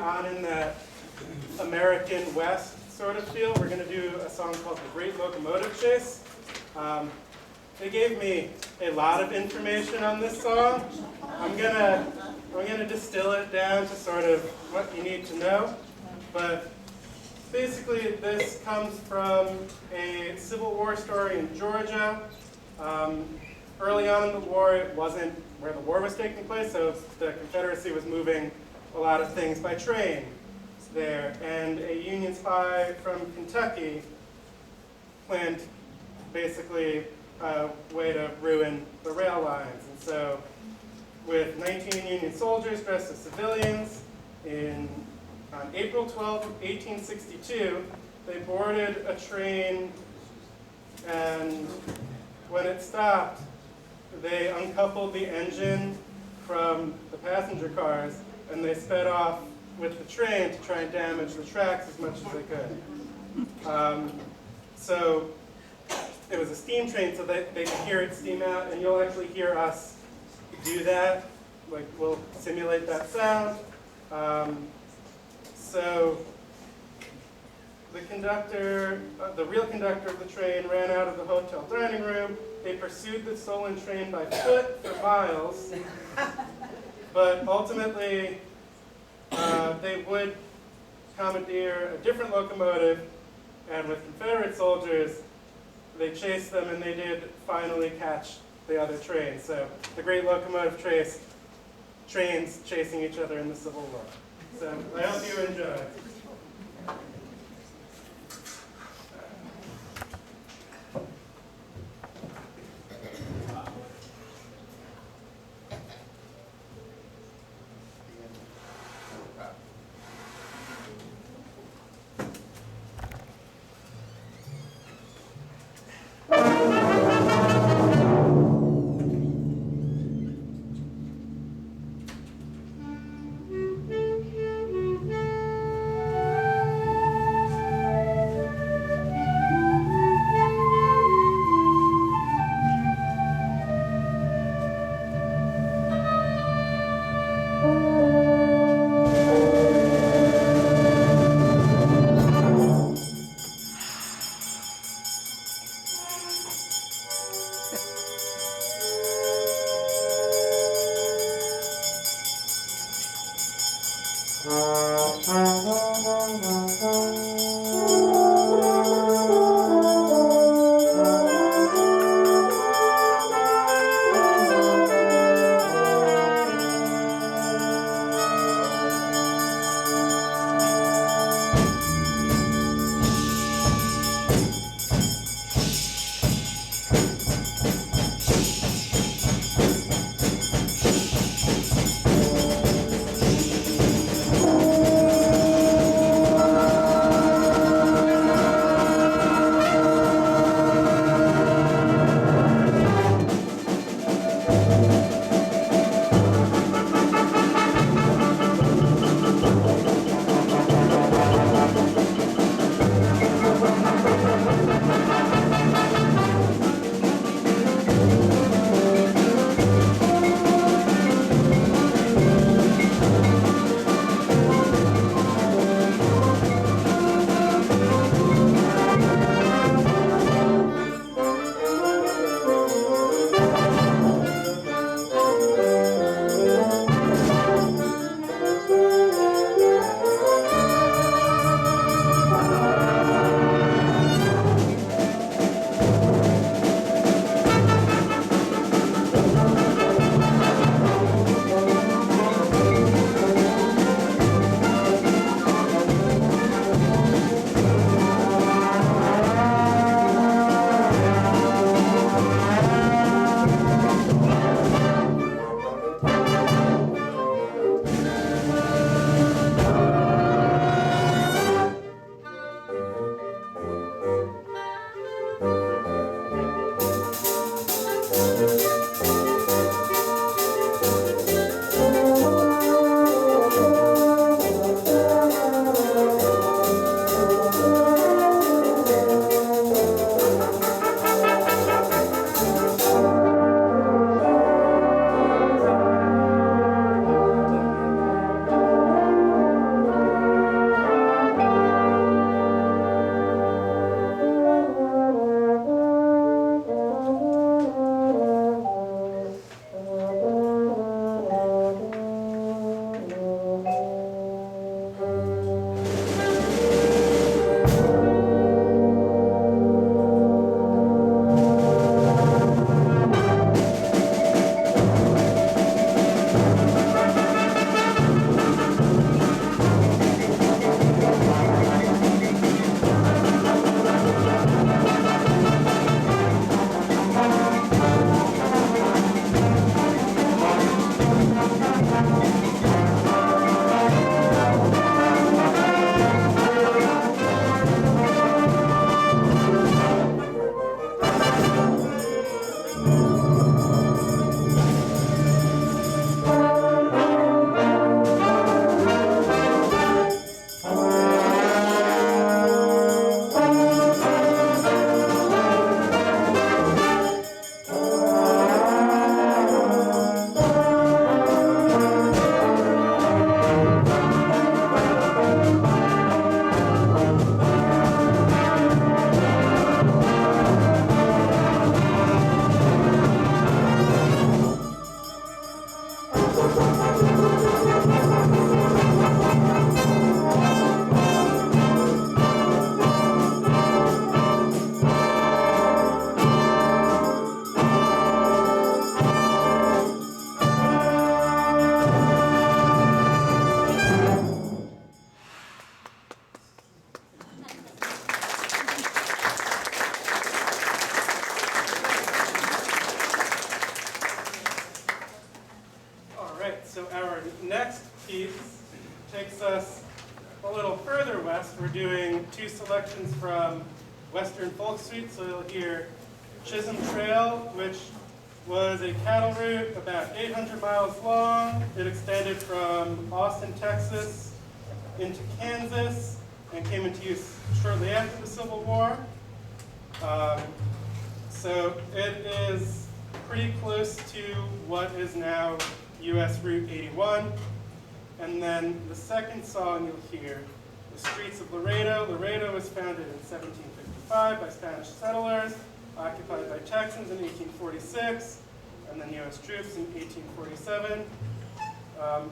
on in that American West sort of feel, we're going to do a song called The Great Locomotive Chase. They gave me a lot of information on this song. I'm gonna distill it down to sort of what you need to know. But basically, this comes from a Civil War story in Georgia. Early on in the war, it wasn't where the war was taking place, so the Confederacy was moving a lot of things by train there. And a Union spy from Kentucky planned basically a way to ruin the rail lines. And so with 19 Union soldiers dressed as civilians, on April 12, 1862, they boarded a train, and when it stopped, they uncoupled the engine from the passenger cars, and they sped off with the train to try and damage the tracks as much as they could. So it was a steam train, so they could hear it steam out, and you'll actually hear us do that. Like, we'll simulate that sound. So the conductor, the real conductor of the train, ran out of the hotel dining room. They pursued the stolen train by foot for miles, but ultimately they would commandeer a different locomotive, and with Confederate soldiers, they chased them, and they did finally catch the other train. So the Great Locomotive Chase, trains chasing each other in the Civil War. So I hope you enjoy. a little further west, we're doing two selections from Western Folk Suite. So you'll hear Chisholm Trail, which was a cattle route about 800 miles long. It extended from Austin, Texas into Kansas and came into use shortly after the Civil War. So it is pretty close to what is now US Route 81. And then the second song you'll hear, The Streets of Laredo. Laredo was founded in 1755 by Spanish settlers, occupied by Texans in 1846, and then US troops in 1847.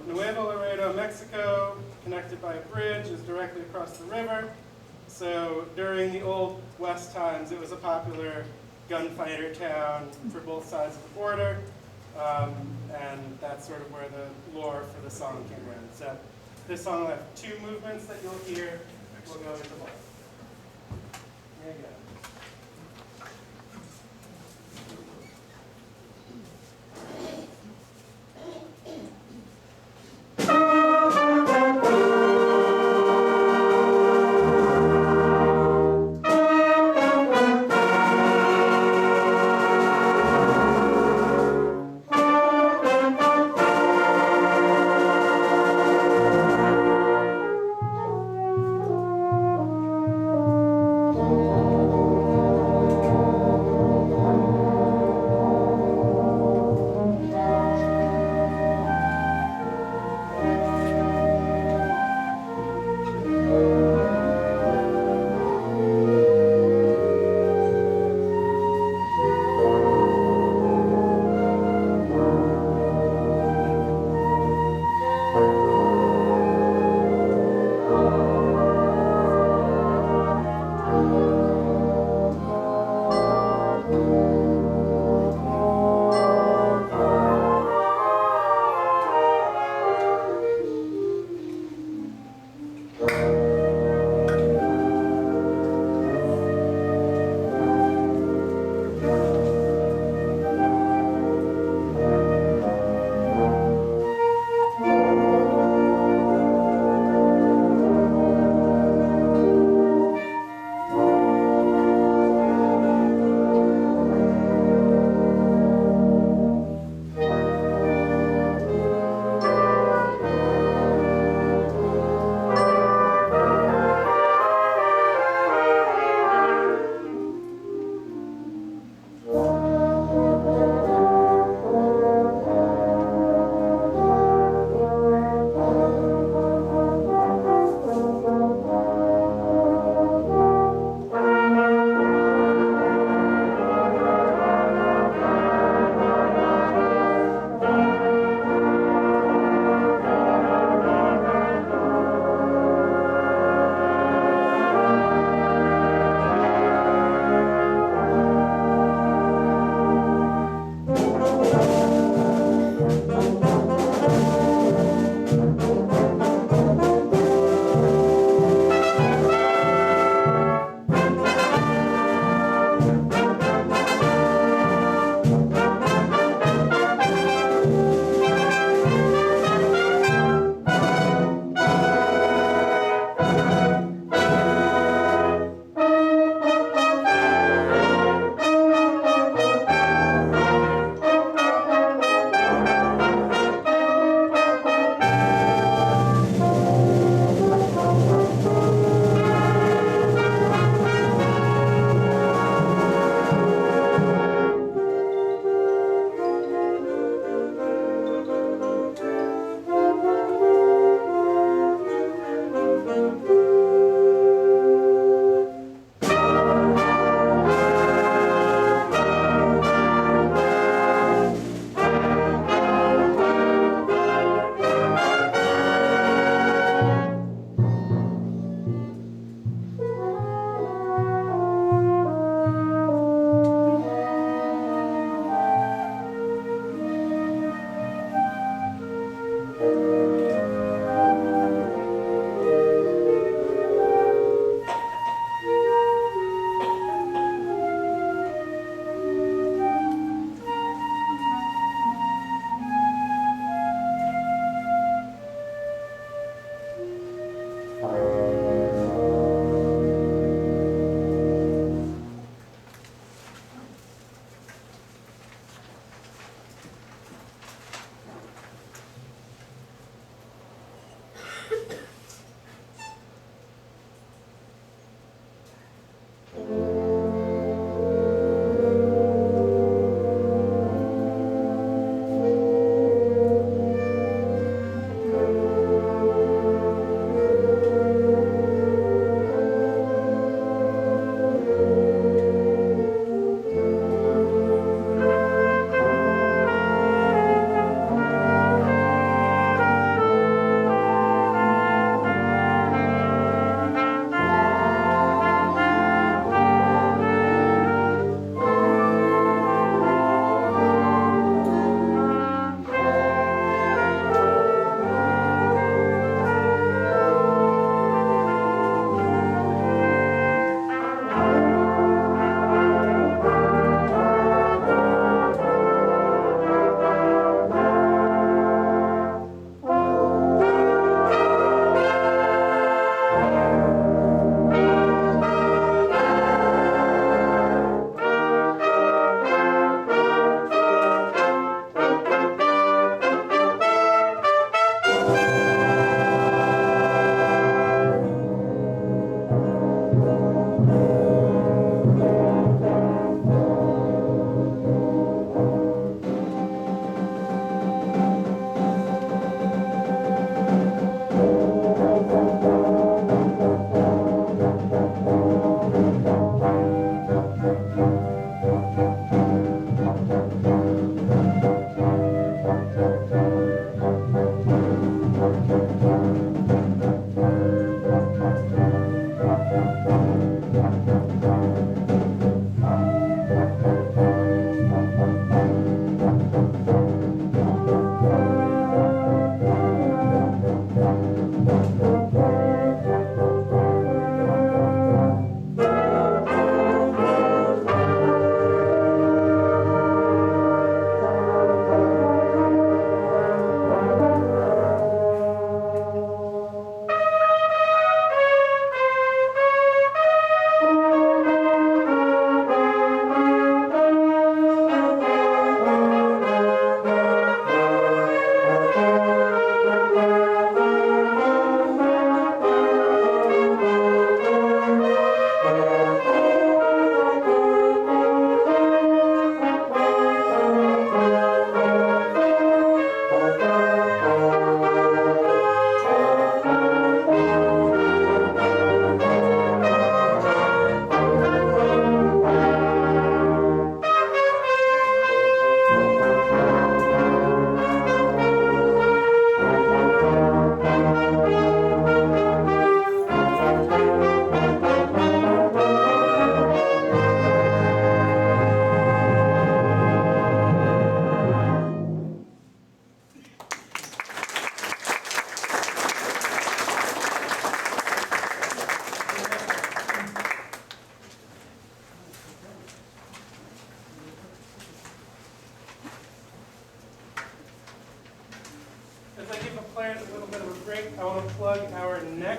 Nuevo Laredo, Mexico, connected by a bridge, is directly across the river. So during the Old West times, it was a popular gunfighter town for both sides of the border. And that's sort of where the lore for the song came around. So this song will have two movements that you'll hear. We'll go into both. There you go.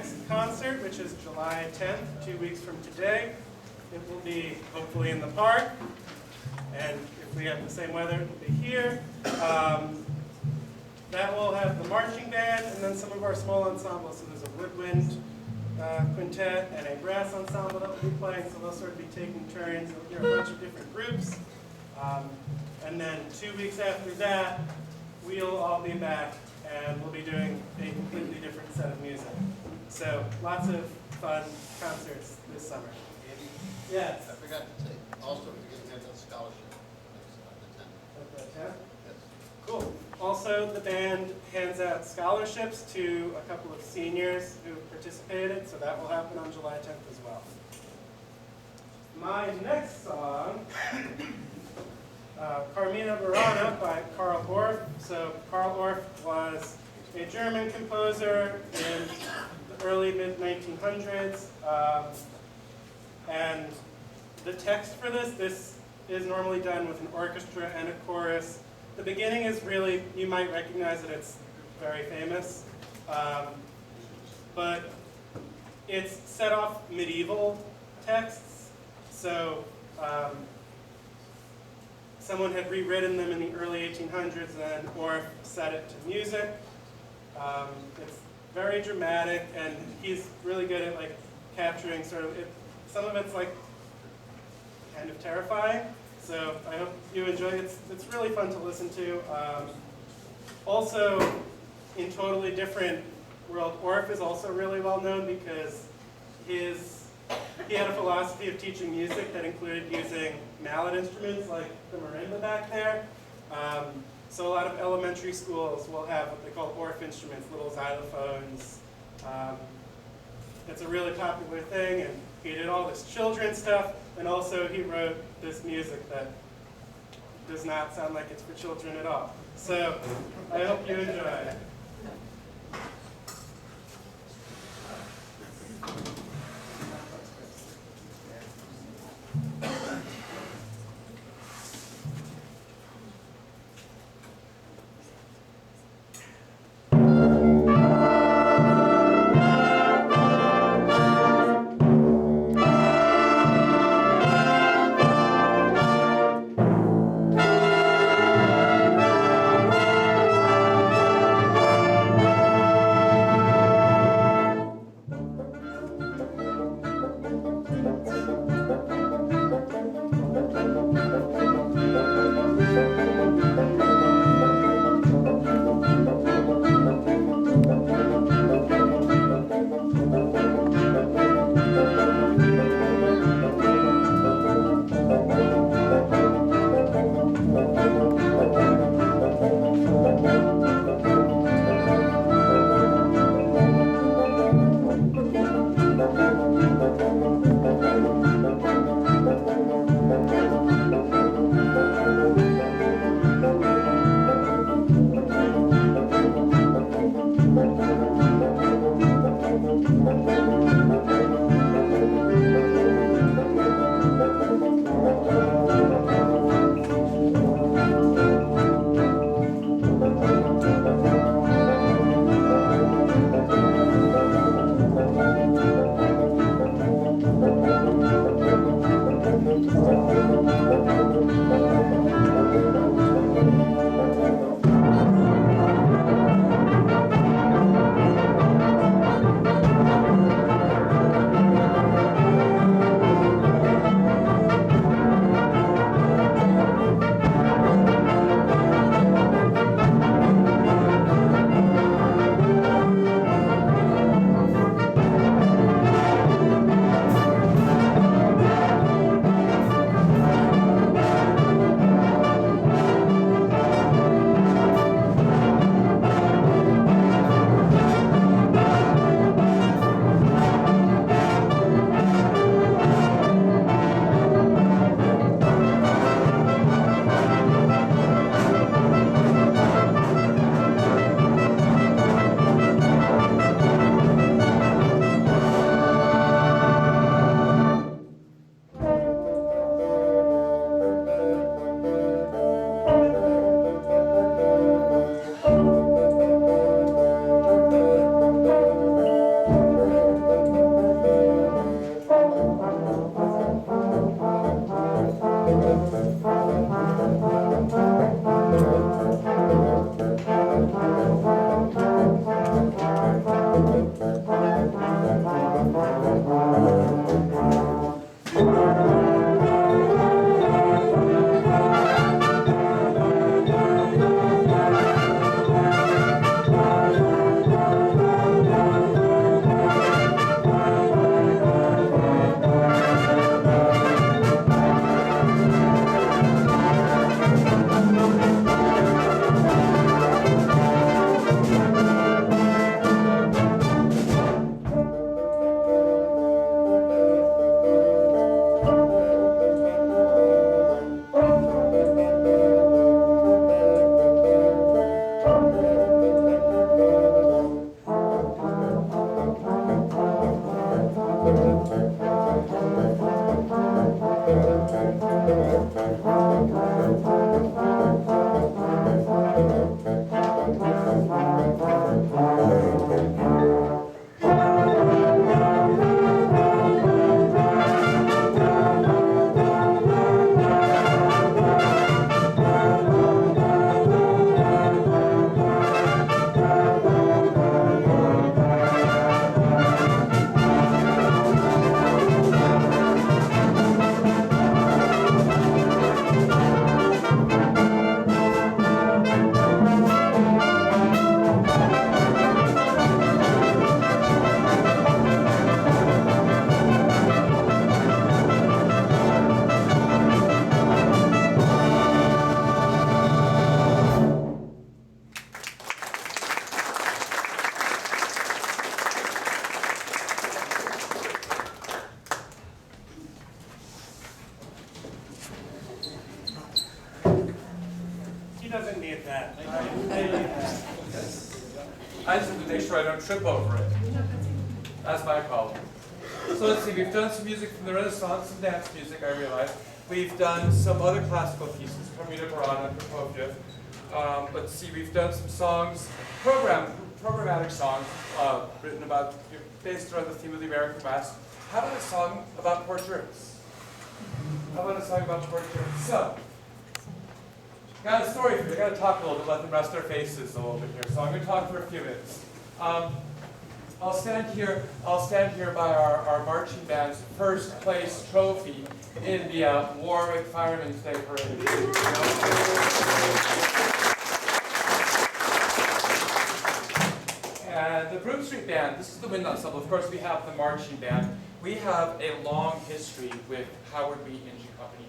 next concert, which is July 10th, 2 weeks from today. It will be hopefully in the park, and if we have the same weather, it will be here. That will have the marching band and then some of our small ensembles. So there's a woodwind quintet and a brass ensemble that will be playing, so they'll sort of be taking turns. You'll hear a bunch of different groups. And then 2 weeks after that, we'll all be back and we'll be doing a completely different set of music. So lots of fun concerts this summer. Andy? Yes? I forgot to say, also, you're going to have that scholarship on the 10th. At the 10th? Yes. Cool. Also, the band hands out scholarships to a couple of seniors who participated, so that will happen on July 10th as well. My next song, Carmina Burana by Karl Orff. So Karl Orff was a German composer in the early mid-1900s, and the text for this is normally done with an orchestra and a chorus. The beginning is really, you might recognize that it's very famous, but it's set off medieval texts. So someone had rewritten them in the early 1800s, and then Orff set it to music. It's very dramatic, and he's really good at like capturing sort of it. Some of it's like kind of terrifying. So I hope you enjoy it. It's really fun to listen to. Also, in totally different world, Orff is also really well known because he had a philosophy of teaching music that included using mallet instruments like the marimba back there. So a lot of elementary schools will have what they call Orff instruments, little xylophones. It's a really popular thing, and he did all this children's stuff, and also he wrote this music that does not sound like it's for children at all. So I hope you enjoy it. He doesn't need that. I just have to make sure I don't trip over it. That's my problem. So let's see, we've done some music from the Renaissance, some dance music, I realize. We've done some other classical pieces, Carmina Burana and Prokofiev. Let's see, we've done some songs, programmatic songs, written about, based around the theme of the American West. How about a song about Port Jervis? How about a song about Port Jervis? So, got a story for you. I got to talk a little bit, let them rest their faces a little bit here. So I'm going to talk for a few minutes. I'll stand here by our marching band's first place trophy in the Warwick Firemen's Day Parade. And the Broome Street Band, this is the wind ensemble. Of course, we have the marching band. We have a long history with Howard Wheat Engine Company.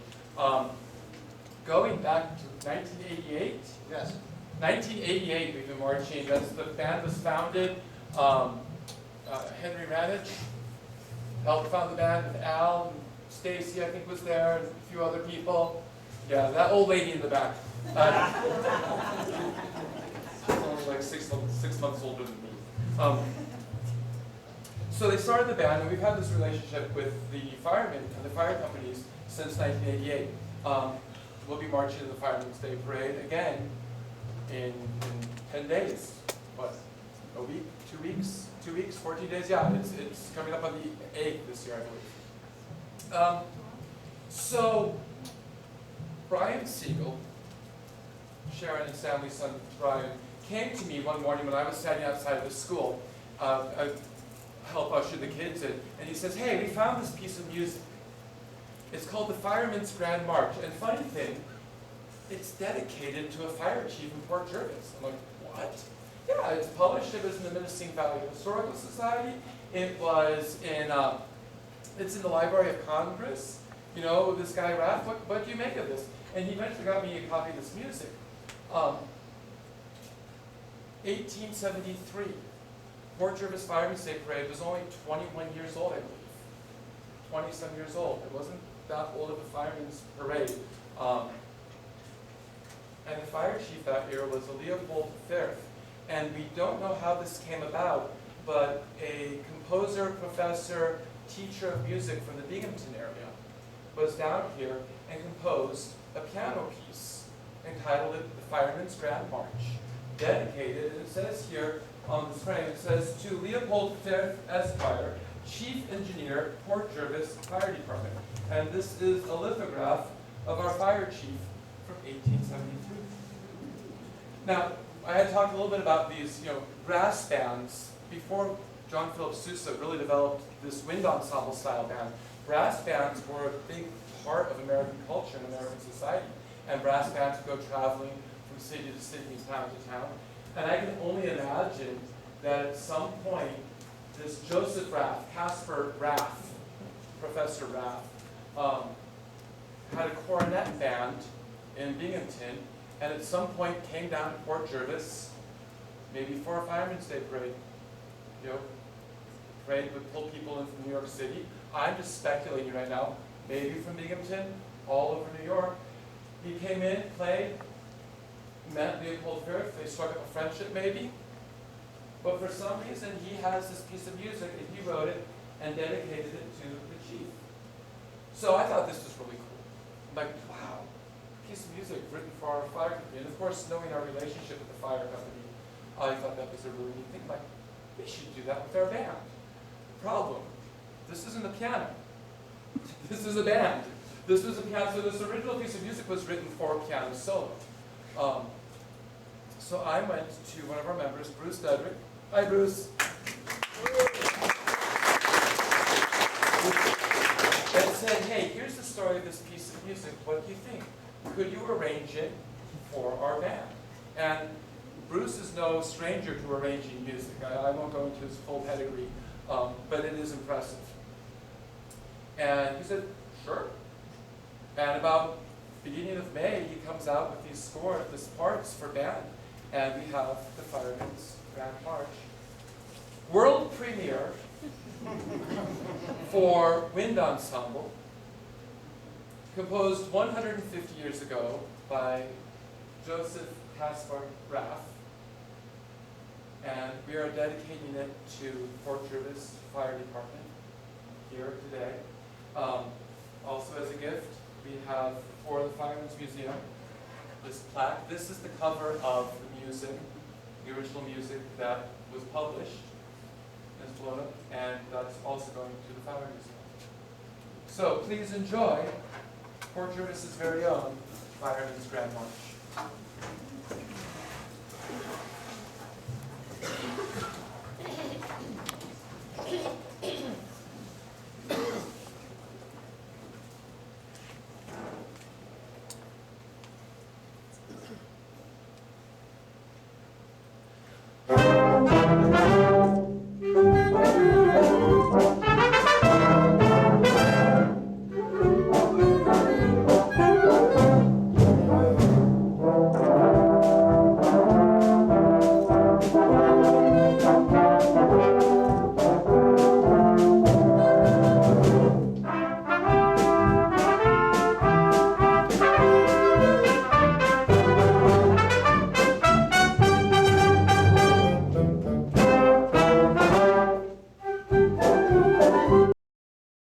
Going back to 1988? Yes. 1988 we've been marching. The band was founded. Henry Ranich helped found the band with Al and Stacy, I think, was there, and a few other people. Yeah, that old lady in the back. She's only like six months older than me. So they started the band, and we've had this relationship with the firemen and the fire companies since 1988. We'll be marching in the Firemen's Day Parade again in 10 days. What? A week? 2 weeks? 2 weeks? 14 days? Yeah, it's coming up on the 8th this year, I believe. So, Brian Siegel, Sharon and Stanley's son Brian, came to me one morning when I was standing outside the school. I help usher the kids in, and he says, "Hey, we found this piece of music. It's called the Firemen's Grand March, and funny thing, it's dedicated to a fire chief in Port Jervis." I'm like, "What?" "Yeah, it's published. It was in the Minisink Valley Historical Society. It was in, it's in the Library of Congress. You know, this guy Raph, what do you make of this?" And he eventually got me a copy of this music. 1873, Port Jervis Firemen's Day Parade was only 21 years old, I believe. 20-some years old. It wasn't that old of a firemen's parade. And the fire chief that year was Leopold Firth. And we don't know how this came about, but a composer, professor, teacher of music from the Binghamton area was down here and composed a piano piece entitled it The Firemen's Grand March, dedicated, and it says here on the screen, it says, "To Leopold Firth, Esquire, Chief Engineer, Port Jervis Fire Department." And this is a lithograph of our fire chief from 1873. Now, I had talked a little bit about these, brass bands before John Philip Sousa really developed this wind ensemble style band. Brass bands were a big part of American culture and American society. And brass bands would go traveling from city to city and town to town. And I can only imagine that at some point, this Joseph Raff, Caspar Raff, Professor Raff, had a cornet band in Binghamton, and at some point came down to Port Jervis, maybe for a Fireman's Day parade. You know, parade would pull people in from New York City. I'm just speculating right now, maybe from Binghamton, all over New York. He came in, played, met Leopold Firth, they struck up a friendship maybe. But for some reason, he has this piece of music, and he wrote it and dedicated it to the chief. So I thought this was really cool. I'm like, wow, piece of music written for our fire company. And of course, knowing our relationship with the fire company, I thought that was a really neat thing. Like, we should do that with our band. Problem, this isn't a piano. This is a band. This was a piano, so this original piece of music was written for piano solo. So I went to one of our members, Bruce Dedrick. Hi, Bruce. And said, hey, here's the story of this piece of music. What do you think? Could you arrange it for our band? And Bruce is no stranger to arranging music. I won't go into his full pedigree, but it is impressive. And he said, sure. And about beginning of May, he comes out with these parts for band. And we have the Firemen's Grand March. World premiere for wind ensemble, composed 150 years ago by Joseph Caspar Raff. And we are dedicating it to Fort Jervis Fire Department here today. Also as a gift, we have for the Firemen's Museum this plaque. This is the cover of the music, the original music that was published in Florida, and that's also going to the Fire Museum. So please enjoy Fort Jervis's very own Firemen's Grand March.